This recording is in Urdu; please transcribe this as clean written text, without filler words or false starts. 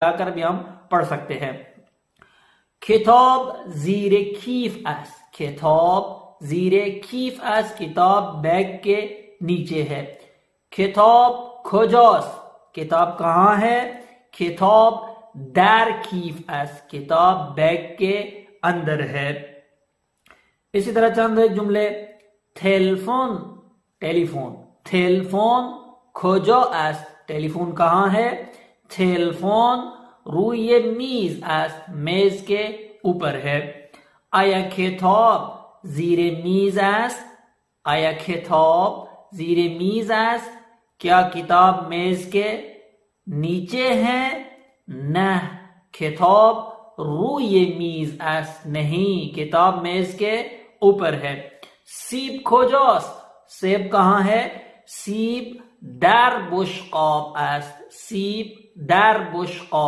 جا کر بھی ہم پڑھ سکتے ہیں. کتاب زیر کیف است. کتاب زیر کیف است. کتاب بیگ کے نیچے ہے. کتاب کجاست. کتاب کہاں ہے. کتاب در کیف است. کتاب بیگ کے اندر ہے. اسی طرح چند جملے. تلفن ٹیلی فون. تلفن کجا است. ٹیلیفون کہاں ہے. تلفن روی میز است. میز کے اوپر ہے. آیا کتاب زیر میز است. آیا کتاب زیر میز است. کیا کتاب میز کے نیچے ہے. نه کتاب روی میز است. نہیں کتاب میز کے اوپر ہے. سیب کجاست. سیب کہاں ہے. سیب در بشقاب است. سیب در بشقاب